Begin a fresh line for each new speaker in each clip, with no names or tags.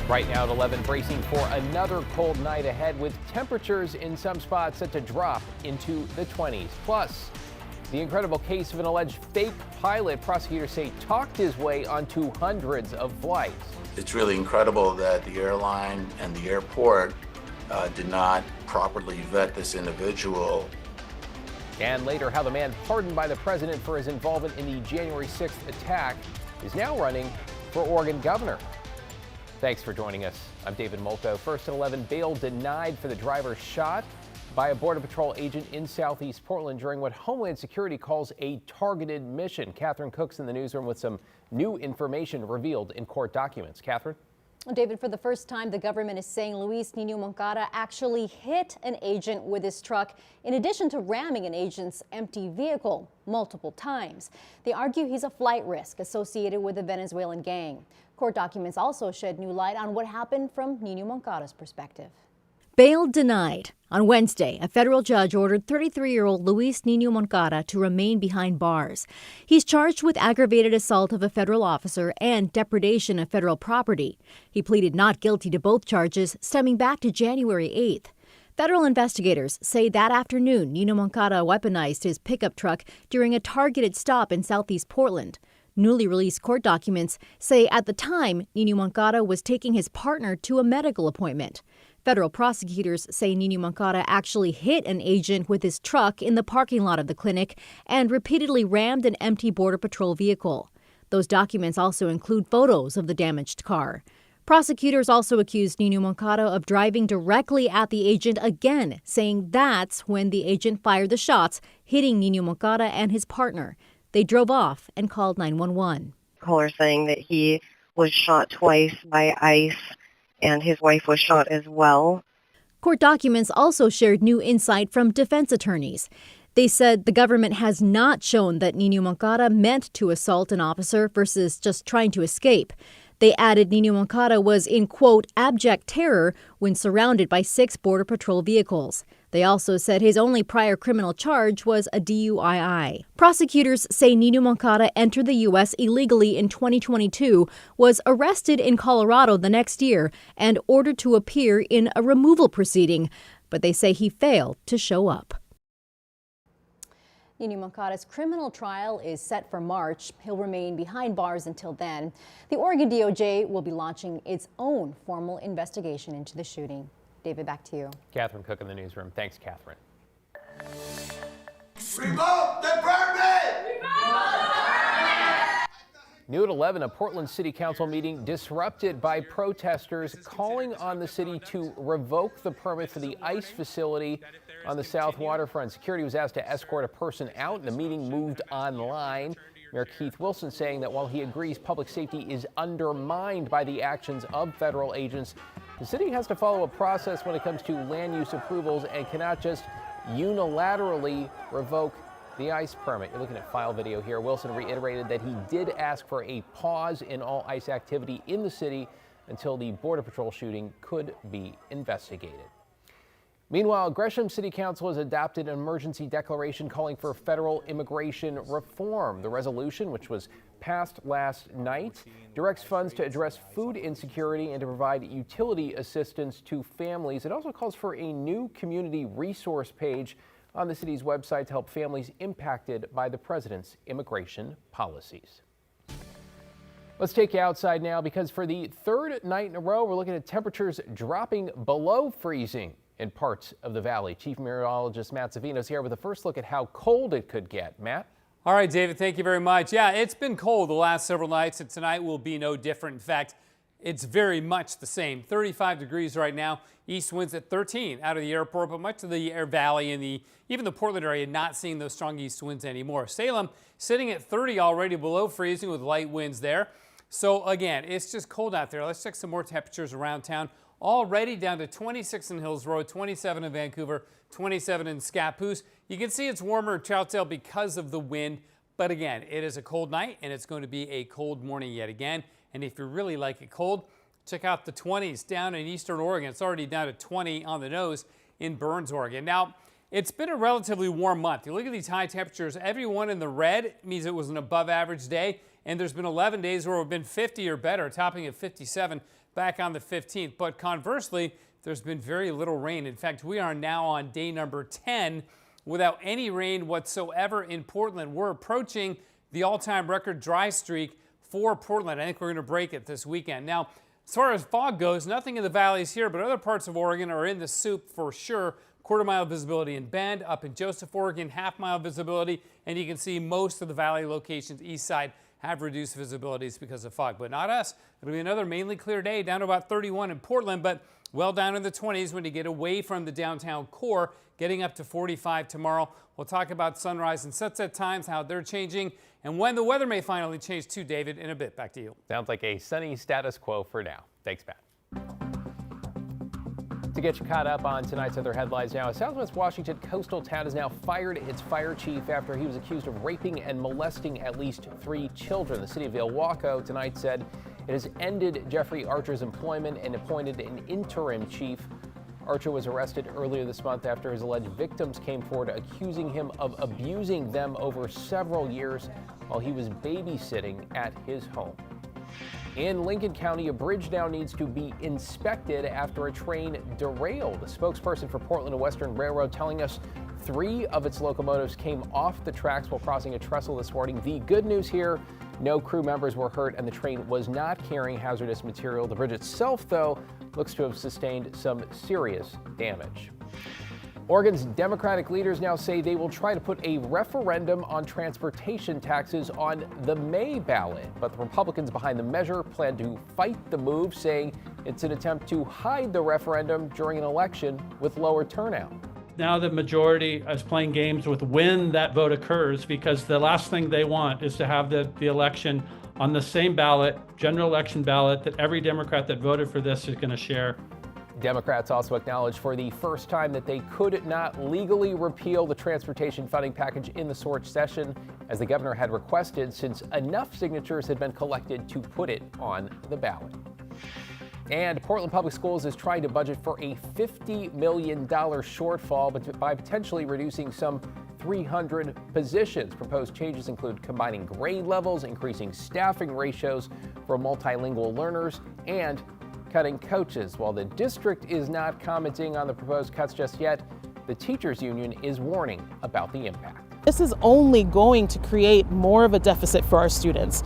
Right now at 11, bracing for another cold night ahead with temperatures in some spots set to drop into the 20s. Plus, the incredible case of an alleged fake pilot prosecutors say talked his way onto hundreds of flights.
It's really incredible that the airline and the airport did not properly vet this individual.
And later, how the man pardoned by the president for his involvement in the January 6th attack is now running for Oregon governor. Thanks for joining us. I'm David Molko. First at 11, bail denied for the driver shot by a Border Patrol agent in Southeast Portland during what Homeland Security calls a targeted mission. Catherine Cook's in the newsroom with some new information revealed in court documents. Catherine?
David, for the first time, the government is saying Luis Nino Moncada actually hit an agent with his truck, in addition to ramming an agent's empty vehicle multiple times. They argue he's a flight risk associated with the Venezuelan gang. Court documents also shed new light on what happened from Nino Moncada's perspective.
Bail denied. On Wednesday, a federal judge ordered 33-year-old Luis Nino Moncada to remain behind bars. He's charged with aggravated assault of a federal officer and depredation of federal property. He pleaded not guilty to both charges, stemming back to January 8th. Federal investigators say that afternoon, Nino Moncada weaponized his pickup truck during a targeted stop in Southeast Portland. Newly released court documents say at the time, Nino Moncada was taking his partner to a medical appointment. Federal prosecutors say Nino Moncada actually hit an agent with his truck in the parking lot of the clinic and repeatedly rammed an empty Border Patrol vehicle. Those documents also include photos of the damaged car. Prosecutors also accused Nino Moncada of driving directly at the agent again, saying that's when the agent fired the shots, hitting Nino Moncada and his partner. They drove off and called 911.
Caller saying that he was shot twice by ICE and his wife was shot as well.
Court documents also shared new insight from defense attorneys. They said the government has not shown that Nino Moncada meant to assault an officer versus just trying to escape. They added Nino Moncada was in, quote, abject terror when surrounded by 6 Border Patrol vehicles. They also said his only prior criminal charge was a DUII. Prosecutors say Nino Moncada entered the U.S. illegally in 2022, was arrested in Colorado the next year, and ordered to appear in a removal proceeding. But they say he failed to show up.
Nino Moncada's criminal trial is set for March. He'll remain behind bars until then. The Oregon DOJ will be launching its own formal investigation into the shooting. David, back to you.
Catherine Cook in the newsroom. Thanks, Catherine.
Revoke the permit!
New at 11, a Portland City Council meeting disrupted by protesters calling on the city to revoke the permit for the ICE facility on the south waterfront. Security was asked to escort a person out, and the meeting moved online. Mayor Keith Wilson saying that while he agrees public safety is undermined by the actions of federal agents, the city has to follow a process when it comes to land use approvals and cannot just unilaterally revoke the ICE permit. You're looking at file video here. Wilson reiterated that he did ask for a pause in all ICE activity in the city until the Border Patrol shooting could be investigated. Meanwhile, Gresham City Council has adopted an emergency declaration calling for federal immigration reform. The resolution, which was passed last night, directs funds to address food insecurity and to provide utility assistance to families. It also calls for a new community resource page on the city's website to help families impacted by the president's immigration policies. Let's take you outside now, because for the third night in a row, we're looking at temperatures dropping below freezing in parts of the valley. Chief Meteorologist Matt Savino is here with a first look at how cold it could get. Matt?
All right, David, thank you very much. Yeah, it's been cold the last several nights, and tonight will be no different. In fact, it's very much the same. 35 degrees right now. East winds at 13 out of the airport, but much of the air valley and even the Portland area not seeing those strong east winds anymore. Salem sitting at 30 already below freezing with light winds there. So again, it's just cold out there. Let's check some more temperatures around town. Already down to 26 in Hills Road, 27 in Vancouver, 27 in Scappoose. You can see it's warmer in Troutdale because of the wind. But again, it is a cold night, and it's going to be a cold morning yet again. And if you really like it cold, check out the 20s down in eastern Oregon. It's already down to 20 on the nose in Burns, Oregon. Now, it's been a relatively warm month. You look at these high temperatures, every one in the red means it was an above average day, and there's been 11 days where we've been 50 or better, topping at 57 back on the 15th. But conversely, there's been very little rain. In fact, we are now on day number 10 without any rain whatsoever in Portland. We're approaching the all-time record dry streak for Portland. I think we're going to break it this weekend. Now, as far as fog goes, nothing in the valleys here, but other parts of Oregon are in the soup for sure. Quarter-mile visibility in Bend, up in Joseph, Oregon, half-mile visibility, and you can see most of the valley locations east side have reduced visibilities because of fog, but not us. It'll be another mainly clear day, down to about 31 in Portland, but well down in the 20s when you get away from the downtown core, getting up to 45 tomorrow. We'll talk about sunrise and sunset times, how they're changing, and when the weather may finally change too, David, in a bit. Back to you.
Sounds like a sunny status quo for now. Thanks, Pat. To get you caught up on tonight's other headlines now, a Southwest Washington coastal town has now fired its fire chief after he was accused of raping and molesting at least 3 children. The city of Ilwaco tonight said it has ended Jeffrey Archer's employment and appointed an interim chief. Archer was arrested earlier this month after his alleged victims came forward accusing him of abusing them over several years while he was babysitting at his home. In Lincoln County, a bridge now needs to be inspected after a train derailed. A spokesperson for Portland and Western Railroad telling us 3 of its locomotives came off the tracks while crossing a trestle this morning. The good news here, no crew members were hurt and the train was not carrying hazardous material. The bridge itself, though, looks to have sustained some serious damage. Oregon's Democratic leaders now say they will try to put a referendum on transportation taxes on the May ballot. But the Republicans behind the measure plan to fight the move, saying it's an attempt to hide the referendum during an election with lower turnout.
Now the majority is playing games with when that vote occurs, because the last thing they want is to have the election on the same ballot, general election ballot, that every Democrat that voted for this is going to share.
Democrats also acknowledged for the first time that they could not legally repeal the transportation funding package in the short session, as the governor had requested, since enough signatures had been collected to put it on the ballot. And Portland Public Schools is trying to budget for a $50 million shortfall, but by potentially reducing some 300 positions. Proposed changes include combining grade levels, increasing staffing ratios for multilingual learners, and cutting coaches. While the district is not commenting on the proposed cuts just yet, the teachers union is warning about the impact.
This is only going to create more of a deficit for our students.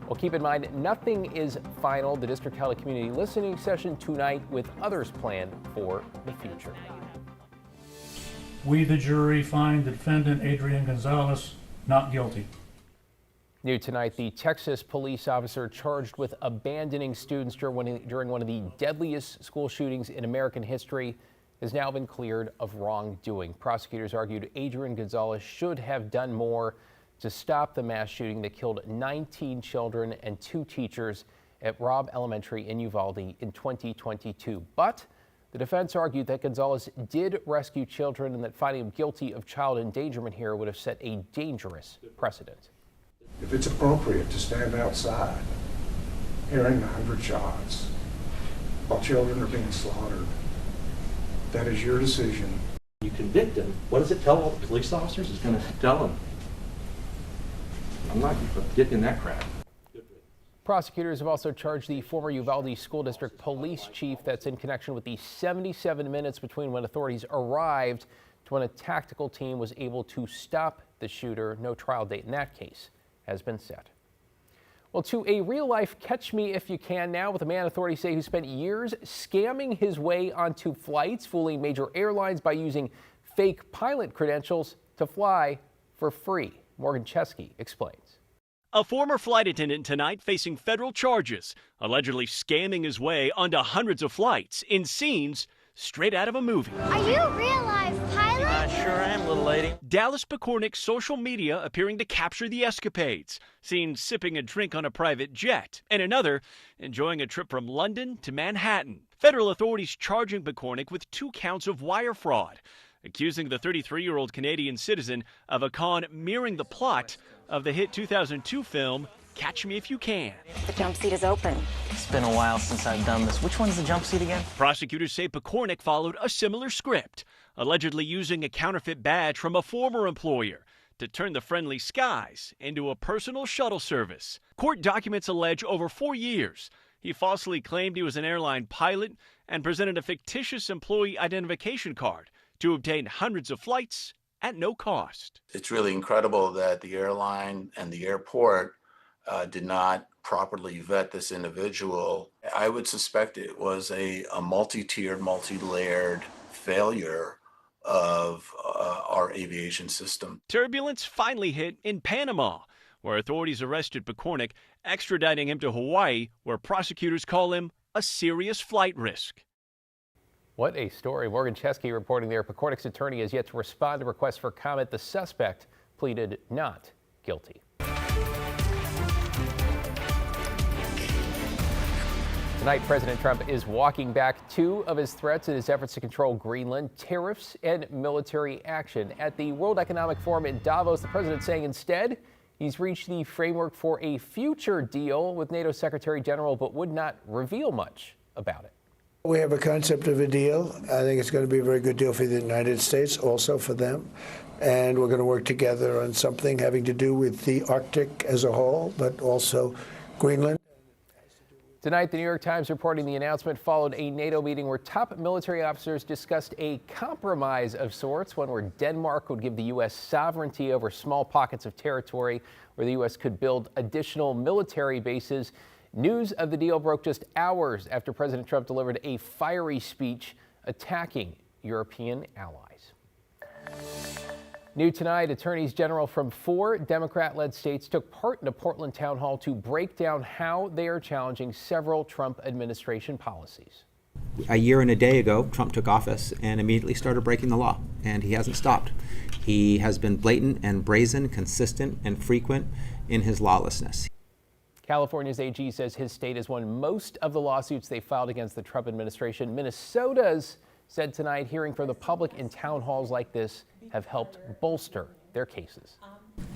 Well, keep in mind, nothing is final. The district held a community listening session tonight with others planned for the future.
We, the jury, find the defendant, Adrian Gonzalez, not guilty.
New tonight, the Texas police officer charged with abandoning students during one of the deadliest school shootings in American history has now been cleared of wrongdoing. Prosecutors argued Adrian Gonzalez should have done more to stop the mass shooting that killed 19 children and 2 teachers at Robb Elementary in Uvalde in 2022. But the defense argued that Gonzalez did rescue children and that finding him guilty of child endangerment here would have set a dangerous precedent.
If it's appropriate to stand outside hearing 100 shots while children are being slaughtered, that is your decision.
You convict him, what does it tell all the police officers? It's going to tell them, I'm not getting in that crap.
Prosecutors have also charged the former Uvalde School District police chief. That's in connection with the 77 minutes between when authorities arrived to when a tactical team was able to stop the shooter. No trial date in that case has been set. Well, to a real-life catch me if you can now, with a man authorities say who spent years scamming his way onto flights, fooling major airlines by using fake pilot credentials to fly for free. Morgan Chesky explains.
A former flight attendant tonight facing federal charges, allegedly scamming his way onto hundreds of flights in scenes straight out of a movie.
Are you a real-life pilot?
I sure am, little lady. Dallas Pekornik's social media appearing to capture the escapades, seen sipping a drink on a private jet, and another enjoying a trip from London to Manhattan. Federal authorities charging Pekornik with 2 counts of wire fraud, accusing the 33-year-old Canadian citizen of a con mirroring the plot of the hit 2002 film Catch Me If You Can.
The jump seat is open.
It's been a while since I've done this. Which one's the jump seat again?
Prosecutors say Pekornik followed a similar script, allegedly using a counterfeit badge from a former employer to turn the friendly skies into a personal shuttle service. Court documents allege over 4 years he falsely claimed he was an airline pilot and presented a fictitious employee identification card to obtain hundreds of flights at no cost.
It's really incredible that the airline and the airport did not properly vet this individual. I would suspect it was a multi-tiered, multi-layered failure of our aviation system.
Turbulence finally hit in Panama, where authorities arrested Pekornik, extraditing him to Hawaii, where prosecutors call him a serious flight risk.
What a story. Morgan Chesky reporting there. Pekornik's attorney has yet to respond to requests for comment. The suspect pleaded not guilty. Tonight, President Trump is walking back 2 of his threats in his efforts to control Greenland: tariffs and military action. At the World Economic Forum in Davos, the president saying instead he's reached the framework for a future deal with NATO Secretary General, but would not reveal much about it.
We have a concept of a deal. I think it's going to be a very good deal for the United States, also for them. And we're going to work together on something having to do with the Arctic as a whole, but also Greenland.
Tonight, the New York Times reporting the announcement followed a NATO meeting where top military officers discussed a compromise of sorts, one where Denmark would give the U.S. sovereignty over small pockets of territory where the U.S. could build additional military bases. News of the deal broke just hours after President Trump delivered a fiery speech attacking European allies. New tonight, attorneys general from 4 Democrat-led states took part in a Portland town hall to break down how they are challenging several Trump administration policies.
A year and a day ago, Trump took office and immediately started breaking the law, and he hasn't stopped. He has been blatant and brazen, consistent and frequent in his lawlessness.
California's AG says his state has won most of the lawsuits they filed against the Trump administration. Minnesota's said tonight hearing from the public in town halls like this have helped bolster their cases.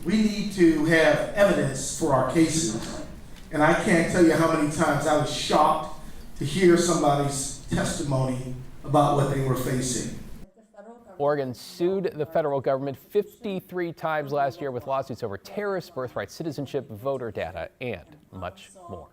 We need to have evidence for our cases. And I can't tell you how many times I was shocked to hear somebody's testimony about what they were facing.
Oregon sued the federal government 53 times last year with lawsuits over tariffs, birthright citizenship, voter data, and much more.